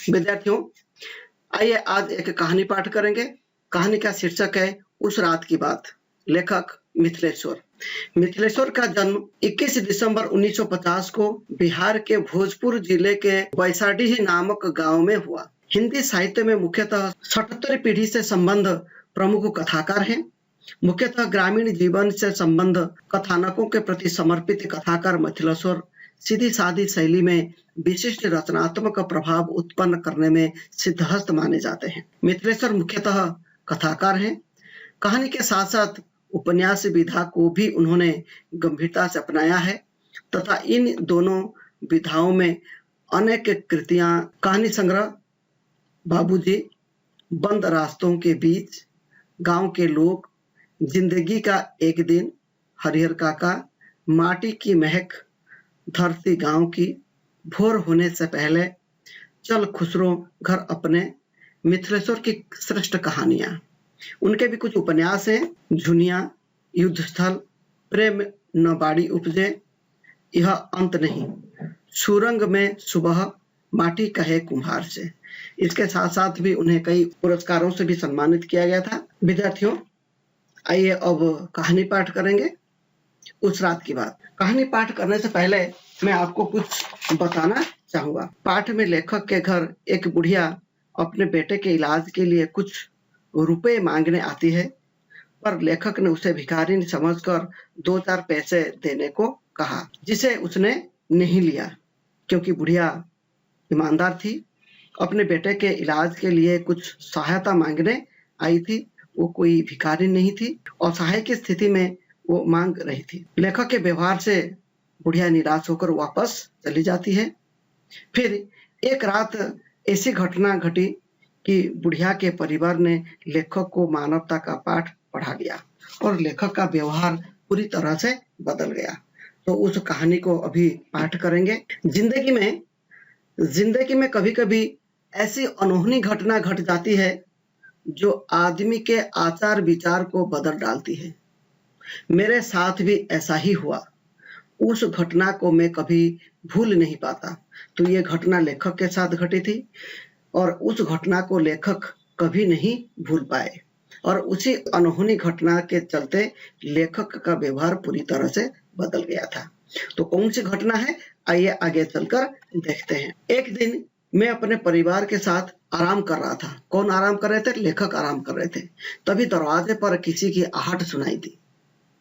विद्यार्थियों, आइए आज एक कहानी पाठ करेंगे। कहानी का शीर्षक है उस रात की बात। लेखक मिथिलेश्वर। मिथिलेश्वर का जन्म 21 दिसंबर 1950 को बिहार के भोजपुर जिले के बैसाडीह नामक गांव में हुआ। हिंदी साहित्य में मुख्यतः 77वीं पीढ़ी से संबंध प्रमुख कथाकार हैं। मुख्यतः ग्रामीण जीवन से संबंध कथानकों के प्रति समर्पित कथाकार मिथिलेश्वर सीधी सादी शैली में विशिष्ट रचनात्मक प्रभाव उत्पन्न करने में सिद्धहस्त माने जाते हैं। मिथिलेश्वर मुख्यतः कथाकार हैं। कहानी के साथ साथ उपन्यास विधा को भी उन्होंने गंभीरता से अपनाया है तथा इन दोनों विधाओं में अनेक कृतियां कहानी संग्रह, बाबूजी, बंद रास्तों के बीच, गांव के लोग, जिंदगी का एक दिन, हरिहर काका, माटी की महक, धरती गांव की, भोर होने से पहले, चल खुसरो घर अपने, मिथिलेश्वर की श्रेष्ठ कहानियां। उनके भी कुछ उपन्यास हैं। झुनिया, युद्ध स्थल, प्रेम न बाड़ी उपजे, यह अंत नहीं, सुरंग में सुबह, माटी कहे कुम्हार से। इसके साथ साथ भी उन्हें कई पुरस्कारों से भी सम्मानित किया गया था। विद्यार्थियों, आइए अब कहानी पाठ करेंगे उस रात की बात। कहानी पाठ करने से पहले मैं आपको कुछ बताना चाहूंगा। पाठ में लेखक के घर एक बुढ़िया अपने बेटे के इलाज के लिए कुछ रुपए मांगने आती है, पर लेखक ने उसे भिखारी समझकर 2-4 पैसे देने को कहा, जिसे उसने नहीं लिया क्योंकि बुढ़िया ईमानदार थी। अपने बेटे के इलाज के लिए कुछ सहायता मांगने आई थी। वो कोई भिखारी नहीं थी और सहाय की स्थिति में वो मांग रही थी। लेखक के व्यवहार से बुढ़िया निराश होकर वापस चली जाती है। फिर एक रात ऐसी घटना घटी कि बुढ़िया के परिवार ने लेखक को मानवता का पाठ पढ़ा दिया और लेखक का व्यवहार पूरी तरह से बदल गया। तो उस कहानी को अभी पाठ करेंगे। जिंदगी में कभी कभी ऐसी अनहोनी घटना घट जाती है जो आदमी के आचार विचार को बदल डालती है। मेरे साथ भी ऐसा ही हुआ। उस घटना को मैं कभी भूल नहीं पाता। तो ये घटना लेखक के साथ घटी थी और उस घटना को लेखक कभी नहीं भूल पाए और उसी अनहोनी घटना के चलते लेखक का व्यवहार पूरी तरह से बदल गया था। तो कौन सी घटना है, आइए आगे चलकर देखते हैं। एक दिन मैं अपने परिवार के साथ आराम कर रहा था। कौन आराम कर रहे थे? लेखक आराम कर रहे थे। तभी दरवाजे पर किसी की आहट सुनाई दी।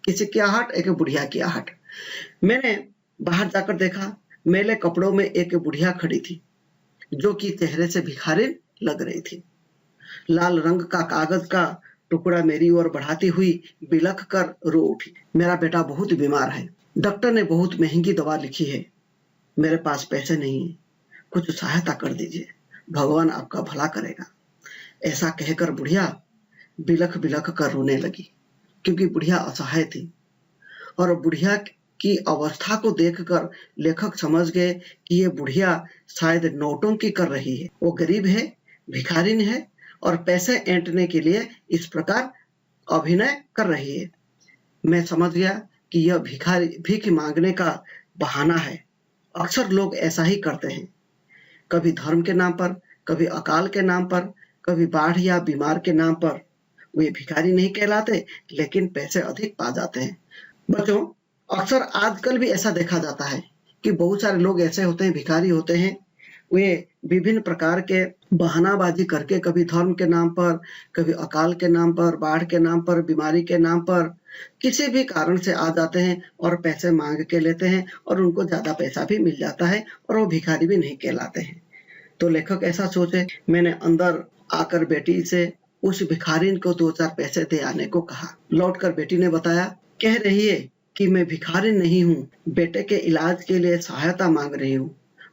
किसी की आहट? एक बुढ़िया की आहट। मैंने बाहर जाकर देखा, मैले कपड़ों में एक बुढ़िया खड़ी थी जो कि चेहरे से भिखारी लग रही थी। लाल रंग का कागज का टुकड़ा मेरी ओर बढ़ाती हुई बिलख कर रो उठी। मेरा बेटा बहुत बीमार है, डॉक्टर ने बहुत महंगी दवा लिखी है, मेरे पास पैसे नहीं है, कुछ सहायता कर दीजिए, भगवान आपका भला करेगा। ऐसा कहकर बुढ़िया बिलख बिलख कर रोने लगी क्योंकि बुढ़िया असहाय थी और बुढ़िया की अवस्था को देखकर लेखक समझ गए कि ये बुढ़िया शायद नौटंकी कर रही है। वो गरीब है, भिखारिन है और पैसे ऐंठने के लिए इस प्रकार अभिनय कर रही है। मैं समझ गया कि यह भीख मांगने का बहाना है। अक्सर लोग ऐसा ही करते हैं, कभी धर्म के नाम पर, कभी अकाल के नाम पर, कभी बाढ़ या बीमार के नाम पर। वे भिखारी नहीं कहलाते लेकिन पैसे अधिक पा जाते हैं। बच्चों, अक्सर आजकल भी ऐसा देखा जाता है कि बहुत सारे लोग ऐसे होते हैं, भिखारी होते हैं। वे विभिन्न प्रकार के बहानाबाजी करके कभी धर्म के नाम पर, कभी अकाल के नाम पर, बाढ़ के नाम पर, बीमारी के नाम पर, किसी भी कारण से आ जाते हैं और पैसे मांग के लेते हैं और उनको ज्यादा पैसा भी मिल जाता है और वो भिखारी भी नहीं कहलाते हैं। तो लेखक ऐसा सोचे। मैंने अंदर आकर बेटी से उस भिखारिन को 2-4 पैसे दे आने को कहा। लौटकर बेटी ने बताया, कह रही है कि मैं भिखारी नहीं हूँ, बेटे के इलाज के लिए सहायता मांग रही हूँ,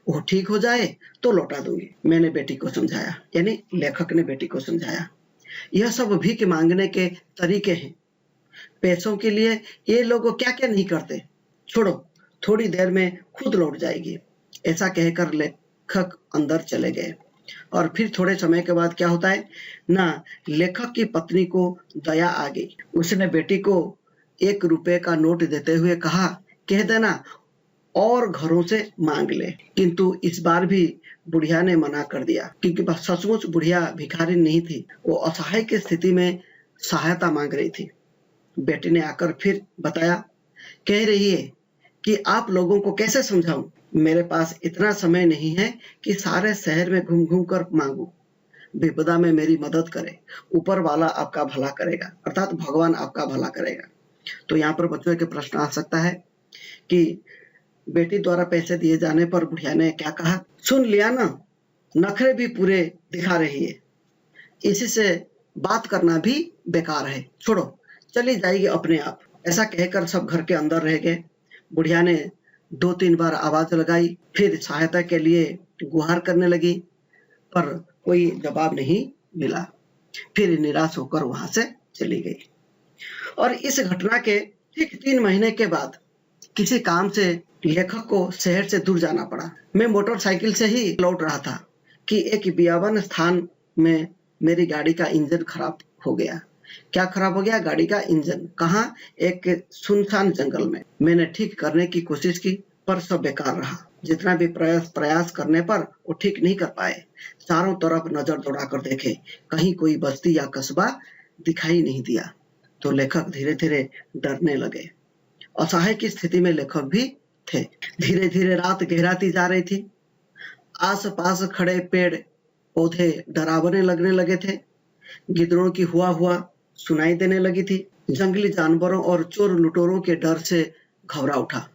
वो ठीक हो जाए तो लौटा दूंगी। मैंने बेटी को समझाया, यानी लेखक ने बेटी को समझाया। यह सब भीख मांगने के तरीके हैं। पैसों के लिए ये लोग क्या क्या नहीं करते, छोड़ो, थोड़ी देर में खुद लौट जाएगी। ऐसा कहकर लेखक अंदर चले गए और फिर थोड़े समय के बाद क्या होता है ना, लेखक की पत्नी को दया आ गई। उसने बेटी को 1 रुपए का नोट देते हुए कहा, कह देना और घरों से मांग ले। किंतु इस बार भी बुढ़िया ने मना कर दिया, क्योंकि बस सचमुच बुढ़िया भिखारी नहीं थी, वो असहाय की स्थिति में सहायता मांग रही थी। बेटी ने आकर फिर बताया, कह रही है कि आप लोगों को कैसे समझाऊं, मेरे पास इतना समय नहीं है कि सारे शहर में घूम घूम कर मांगू। विपदा में मेरी मदद करे, ऊपर वाला आपका भला करेगा, अर्थात भगवान आपका भला करेगा। तो यहाँ पर बच्चों के प्रश्न आ सकता है कि बेटी द्वारा पैसे दिए जाने पर बुढ़िया ने क्या कहा, सुन लिया ना, नखरे भी पूरे दिखा रही है, इसी से बात करना भी बेकार है, छोड़ो, चली जाएगी अपने आप। ऐसा कहकर सब घर के अंदर रह गए। बुढ़िया ने 2-3 बार आवाज लगाई, फिर सहायता के लिए गुहार करने लगी, पर कोई जवाब नहीं मिला। फिर निराश होकर वहां से चली गई। और इस घटना के ठीक 3 महीने के बाद किसी काम से लेखक को शहर से दूर जाना पड़ा। मैं मोटरसाइकिल से ही लौट रहा था कि एक बियाबान स्थान में मेरी गाड़ी का इंजन खराब हो गया। क्या खराब हो गया? गाड़ी का इंजन। कहाँ? एक सुनसान जंगल में। मैंने ठीक करने की कोशिश की, पर सब बेकार रहा। जितना भी प्रयास करने पर वो ठीक नहीं कर पाए। चारों तरफ नजर दौड़ाकर देखे, कहीं कोई बस्ती या कस्बा दिखाई नहीं दिया। तो लेखक धीरे धीरे डरने लगे। असहाय की स्थिति में लेखक भी थे। धीरे धीरे रात गहराती जा रही थी। आस पास खड़े पेड़ पौधे डरावने लगने लगे थे। गिद्धड़ों की हुआ सुनाई देने लगी थी। जंगली जानवरों और चोर लुटेरों के डर से घबरा उठा।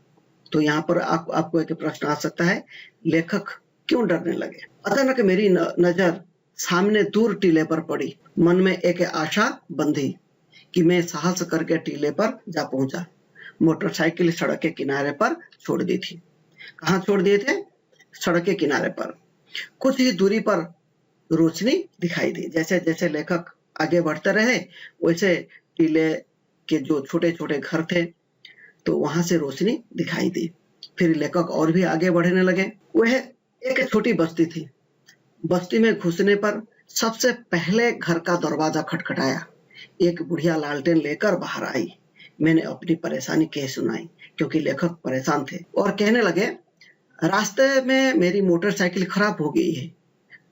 तो यहाँ पर आपको एक प्रश्न आ सकता है, लेखक क्यों डरने लगे? अचानक मेरी नजर सामने दूर टीले पर पड़ी। मन में एक आशा बंधी कि मैं साहस करके टीले पर जा पहुंचा। मोटरसाइकिल सड़क के किनारे पर छोड़ दी थी। कहाँ छोड़ दिए थे? सड़क के किनारे पर। कुछ ही दूरी पर रोशनी दिखाई दी। जैसे जैसे लेखक आगे बढ़ते रहे, वैसे टीले के जो छोटे छोटे घर थे, तो वहां से रोशनी दिखाई दी। फिर लेखक और भी आगे बढ़ने लगे। वह एक छोटी बस्ती थी। बस्ती में घुसने पर सबसे पहले घर का दरवाजा खटखटाया। एक बुढ़िया लालटेन लेकर बाहर आई। मैंने अपनी परेशानी कह सुनाई, क्योंकि लेखक परेशान थे, और कहने लगे, रास्ते में मेरी मोटरसाइकिल खराब हो गई है,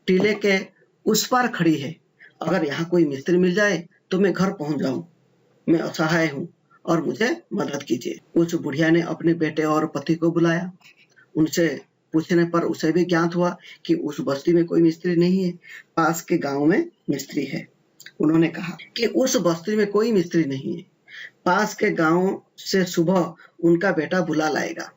टीले के उस पार खड़ी है। अगर यहाँ कोई मिस्त्री मिल जाए तो मैं घर पहुंच जाऊं। मैं असहाय हूँ और मुझे मदद कीजिए। उस बुढ़िया ने अपने बेटे और पति को बुलाया। उनसे पूछने पर उसे भी ज्ञात हुआ कि उस बस्ती में कोई मिस्त्री नहीं है, पास के गांव में मिस्त्री है। उन्होंने कहा कि उस बस्ती में कोई मिस्त्री नहीं है, पास के गांव से सुबह उनका बेटा बुला लाएगा।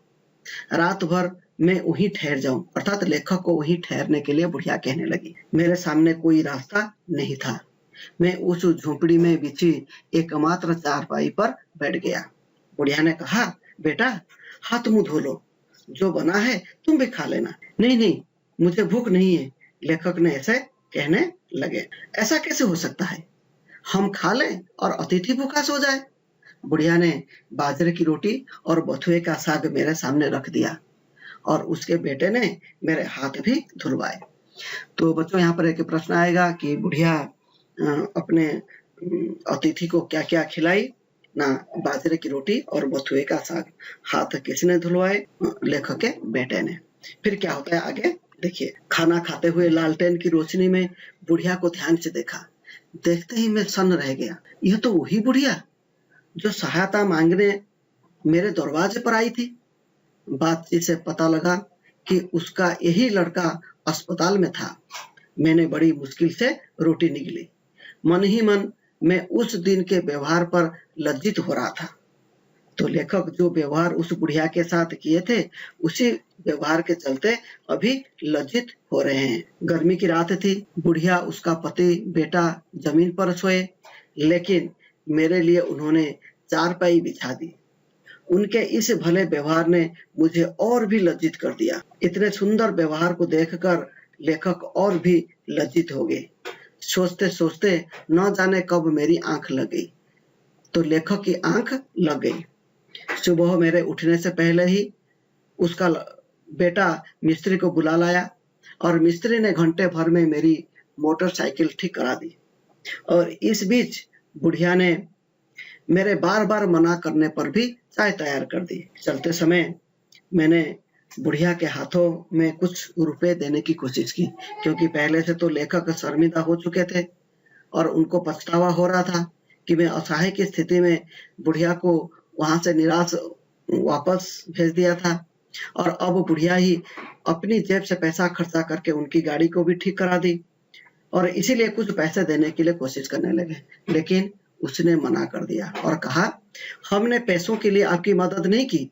रात भर मैं वहीं ठहर जाऊं। अर्थात लेखक को वहीं ठहरने के लिए बुढ़िया कहने लगी। मेरे सामने कोई रास्ता नहीं था। मैं उस झोपड़ी में बिछी एकमात्र चारपाई पर बैठ गया। बुढ़िया ने कहा, बेटा हाथ मुंह धो लो, जो बना है तुम भी खा लेना। नहीं नहीं, मुझे भूख नहीं है, लेखक ने ऐसे कहने लगे। ऐसा कैसे हो सकता है? हम खा लें और अतिथि भूखा सो जाए। बुढ़िया ने बाजरे की रोटी और बथुए का साग मेरे सामने रख दिया, और उसके बेटे ने मेरे हाथ भी धुलवाए। तो बच्चों, यहाँ पर एक प्रश्न आएगा कि बुढ़िया अपने अतिथि को क्या क्या खिलाई ना? बाजरे की रोटी और बथुए का साग। हाथ किसने धुलवाए? लेखक के बेटे ने। फिर क्या होता है आगे देखिए। खाना खाते हुए लालटेन की रोशनी में बुढ़िया को ध्यान से देखा। देखते ही मैं सन्न रह गया। यह तो वही बुढ़िया जो सहायता मांगने मेरे दरवाजे पर आई थी। बातचीत से पता लगा कि उसका यही लड़का अस्पताल में था। मैंने बड़ी मुश्किल से रोटी निगली। मन ही मन मैं उस दिन के व्यवहार पर लज्जित हो रहा था। तो लेखक जो व्यवहार उस बुढ़िया के साथ किए थे, उसी व्यवहार के चलते अभी लज्जित हो रहे हैं। गर्मी की रात थी। बुढ़िया, उसका पति, बेटा जमीन पर सोए, लेकिन मेरे लिए उन्होंने चारपाई बिछा दी। उनके इस भले व्यवहार ने मुझे और भी लज्जित कर दिया। इतने सुंदर व्यवहार को देखकर लेखक और भी लज्जित हो गए। सोचते सोचते न जाने कब मेरी आंख लग गई। तो लेखक की आंख लग गई। सुबह मेरे उठने से पहले ही उसका बेटा मिस्त्री को बुला लाया, और मिस्त्री ने घंटे भर में मेरी मोटरसाइकिल ठीक करा दी। और इस बीच बुढ़िया ने मेरे बार बार मना करने पर भी चाय तैयार कर दी। चलते समय मैंने बुढ़िया के हाथों में कुछ रुपए देने की कोशिश की, क्योंकि पहले से तो लेखक शर्मिंदा हो चुके थे और उनको पछतावा हो रहा था कि मैं असहाय की स्थिति में बुढ़िया को वहां से निराश वापस भेज दिया था, और अब बुढ़िया ही अपनी जेब से पैसा खर्चा करके उनकी गाड़ी को भी ठीक करा दी, और इसीलिए कुछ पैसे देने के लिए कोशिश करने लगे। लेकिन उसने मना कर दिया और कहा, हमने पैसों के लिए आपकी मदद नहीं की,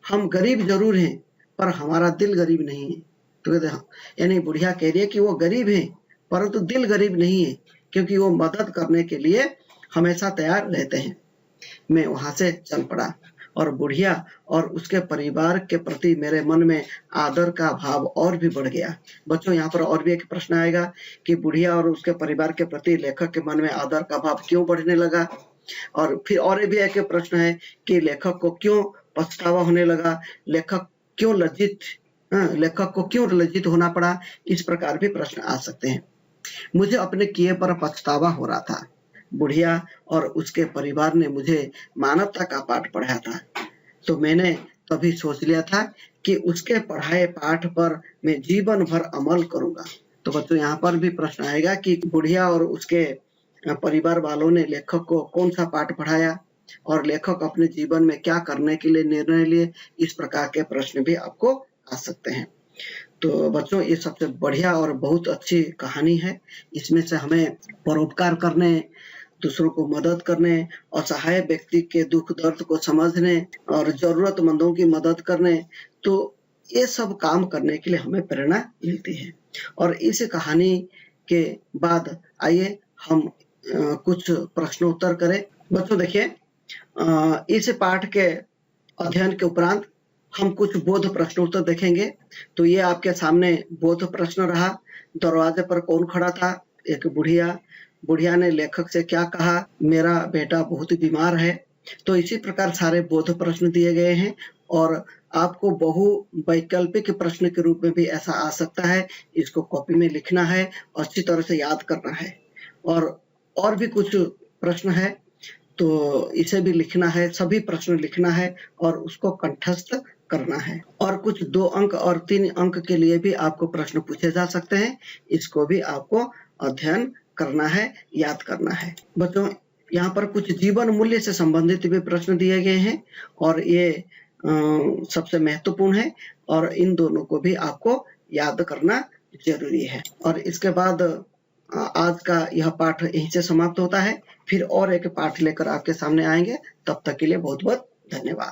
हम गरीब जरूर हैं पर हमारा दिल गरीब नहीं है। तो कहते हाँ, यानी बुढ़िया कह रही है कि वो गरीब है परंतु दिल गरीब नहीं है, क्योंकि वो मदद करने के लिए हमेशा तैयार रहते हैं। मैं वहां से चल पड़ा और बुढ़िया और उसके परिवार के प्रति मेरे मन में आदर का भाव और भी बढ़ गया। बच्चों, यहाँ पर और भी एक प्रश्न आएगा कि बुढ़िया और उसके परिवार के प्रति लेखक के मन में आदर का भाव क्यों बढ़ने लगा, और फिर और भी एक प्रश्न है कि लेखक को क्यों पछतावा होने लगा, लेखक को क्यों लज्जित होना पड़ा। इस प्रकार भी प्रश्न आ सकते हैं। मुझे अपने किए पर पछतावा हो रहा था। बुढ़िया और उसके परिवार ने मुझे मानवता का पाठ पढ़ाया था, तो मैंने तभी सोच लिया था कि उसके पढ़ाए पाठ पर मैं जीवन भर अमल करूंगा। तो बच्चों, यहाँ पर भी प्रश्न आएगा कि बुढ़िया और उसके परिवार वालों ने लेखक को कौन सा पाठ पढ़ाया और लेखक अपने जीवन में क्या करने के लिए निर्णय लिए। इस प्रकार के प्रश्न भी आपको आ सकते हैं। तो बच्चों, ये सबसे बढ़िया और बहुत अच्छी कहानी है। इसमें से हमें परोपकार करने, दूसरों को मदद करने, असहाय व्यक्ति के दुख दर्द को समझने और जरूरतमंदों की मदद करने, तो ये सब काम करने के लिए हमें प्रेरणा मिलती है। और इस कहानी के बाद आइए हम कुछ प्रश्नोत्तर करें। बच्चों देखिए, इस पाठ के अध्ययन के उपरांत हम कुछ बोध प्रश्नोत्तर देखेंगे। तो ये आपके सामने बोध प्रश्न रहा। दरवाजे पर कौन खड़ा था? एक बुढ़िया ने लेखक से क्या कहा? मेरा बेटा बहुत बीमार है। तो इसी प्रकार सारे बोध प्रश्न दिए गए हैं और आपको बहु वैकल्पिक प्रश्न के रूप में भी ऐसा आ सकता है। इसको कॉपी में लिखना है, अच्छी तरह से याद करना है। और भी कुछ प्रश्न है तो इसे भी लिखना है, सभी प्रश्न लिखना है और उसको कंठस्थ करना है। और कुछ 2 अंक और 3 अंक के लिए भी आपको प्रश्न पूछे जा सकते हैं। इसको भी आपको अध्ययन करना है, याद करना है। बच्चों, यहाँ पर कुछ जीवन मूल्य से संबंधित भी प्रश्न दिए गए हैं और ये सबसे महत्वपूर्ण है और इन दोनों को भी आपको याद करना जरूरी है। और इसके बाद आज का यह पाठ यहीं से समाप्त होता है। फिर और एक पाठ लेकर आपके सामने आएंगे। तब तक के लिए बहुत बहुत धन्यवाद।